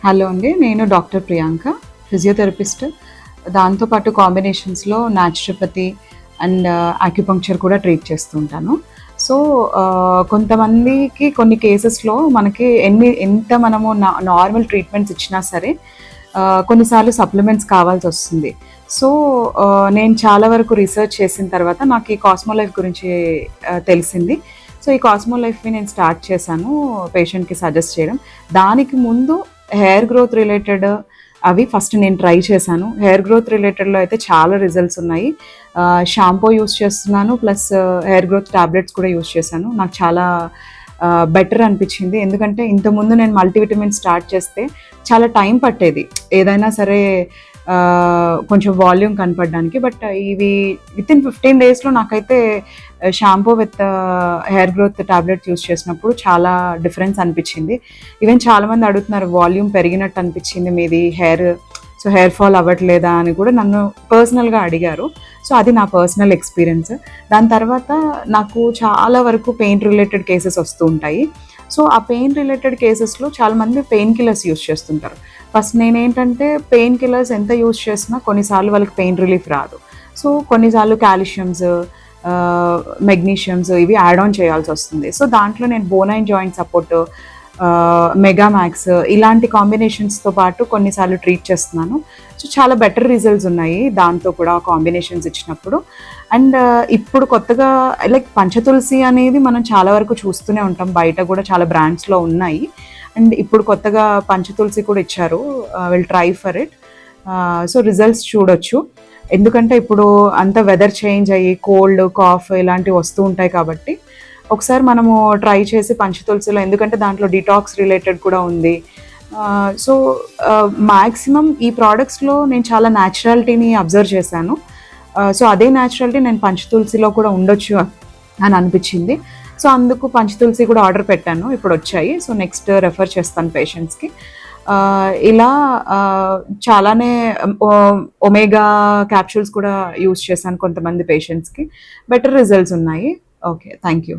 Hello అండి, నేను doctor Priyanka, physiotherapist. దాంతోపాటు కాంబినేషన్స్లో న్యాచురోపతి అండ్ ఆక్యుపంక్చర్ కూడా ట్రీట్ చేస్తుంటాను. సో కొంతమందికి కొన్ని కేసెస్లో మనకి ఎంత మనము నార్మల్ ట్రీట్మెంట్స్ ఇచ్చినా సరే కొన్నిసార్లు సప్లిమెంట్స్ కావాల్సి వస్తుంది. సో నేను చాలా వరకు రీసెర్చ్ చేసిన తర్వాత నాకు ఈ కాస్మోలైఫ్ గురించి తెలిసింది. సో ఈ కాస్మోలైఫ్ని నేను స్టార్ట్ చేశాను పేషెంట్కి సజెస్ట్ చేయడం. దానికి ముందు హెయిర్ గ్రోత్ రిలేటెడ్ అవి ఫస్ట్ నేను ట్రై చేశాను. హెయిర్ గ్రోత్ రిలేటెడ్లో అయితే చాలా రిజల్ట్స్ ఉన్నాయి. షాంపూ యూస్ చేస్తున్నాను, ప్లస్ హెయిర్ గ్రోత్ టాబ్లెట్స్ కూడా యూస్ చేశాను. నాకు చాలా బెటర్ అనిపించింది. ఎందుకంటే ఇంతకుముందు నేను మల్టీవిటమిన్ స్టార్ట్ చేస్తే చాలా టైం పట్టేది ఏదైనా సరే కొంచెం వాల్యూమ్ కనపడడానికి. బట్ ఇవి వితిన్ 15 daysలో నాకైతే shampoo with hair growth tablets use చేసినప్పుడు చాలా డిఫరెన్స్ అనిపించింది. ఈవెన్ చాలామంది అడుగుతున్నారు, వాల్యూమ్ పెరిగినట్టు అనిపించింది మీది హెయిర్, సో హెయిర్ ఫాల్ అవ్వట్లేదా అని కూడా నన్ను పర్సనల్గా అడిగారు. సో అది నా పర్సనల్ ఎక్స్పీరియన్స్. దాని తర్వాత నాకు చాలా వరకు పెయిన్ రిలేటెడ్ కేసెస్ వస్తూ ఉంటాయి. సో ఆ పెయిన్ రిలేటెడ్ కేసెస్లో చాలామంది పెయిన్ కిల్లర్స్ యూస్ చేస్తుంటారు. ఫస్ట్ నేనేంటంటే పెయిన్ కిల్లర్స్ ఎంత యూస్ చేసినా కొన్నిసార్లు వాళ్ళకి పెయిన్ రిలీఫ్ రాదు. సో కొన్నిసార్లు కాల్షియమ్స్, మెగ్నీషియమ్స్ ఇవి యాడ్ ఆన్ చేయాల్సి వస్తుంది. సో దాంట్లో నేను బోనైన్ జాయింట్ సపోర్ట్, మెగామాక్స్ ఇలాంటి కాంబినేషన్స్తో పాటు కొన్నిసార్లు ట్రీట్ చేస్తున్నాను. సో చాలా బెటర్ రిజల్ట్స్ ఉన్నాయి దాంతో కూడా కాంబినేషన్స్ ఇచ్చినప్పుడు. అండ్ ఇప్పుడు కొత్తగా లైక్ పంచతులసి అనేది మనం చాలా వరకు చూస్తూనే ఉంటాం, బయట కూడా చాలా బ్రాండ్స్లో ఉన్నాయి. అండ్ ఇప్పుడు కొత్తగా పంచతులసి కూడా ఇచ్చారు, will try for it. So results చూడొచ్చు. ఎందుకంటే ఇప్పుడు అంత వెదర్ చేంజ్ అయ్యి కోల్డ్, కాఫ్ ఇలాంటివి వస్తూ ఉంటాయి కాబట్టి ఒకసారి మనము ట్రై చేసి పంచతులసిలో, ఎందుకంటే దాంట్లో డిటాక్స్ రిలేటెడ్ కూడా ఉంది. సో మ్యాక్సిమం ఈ ప్రోడక్ట్స్లో నేను చాలా న్యాచురాలిటీని అబ్జర్వ్ చేశాను. సో అదే న్యాచురాలిటీ నేను పంచతులసిలో కూడా ఉండొచ్చు అని అనిపించింది. సో అందుకు పంచతులసి కూడా ఆర్డర్ పెట్టాను, ఇప్పుడు వచ్చాయి. సో నెక్స్ట్ రెఫర్ చేస్తాను పేషెంట్స్కి. ఇలా చాలానే ఒమేగా క్యాప్సూల్స్ కూడా యూస్ చేశాను కొంతమంది పేషెంట్స్కి. బెటర్ రిజల్ట్స్ ఉన్నాయి. Okay, thank you.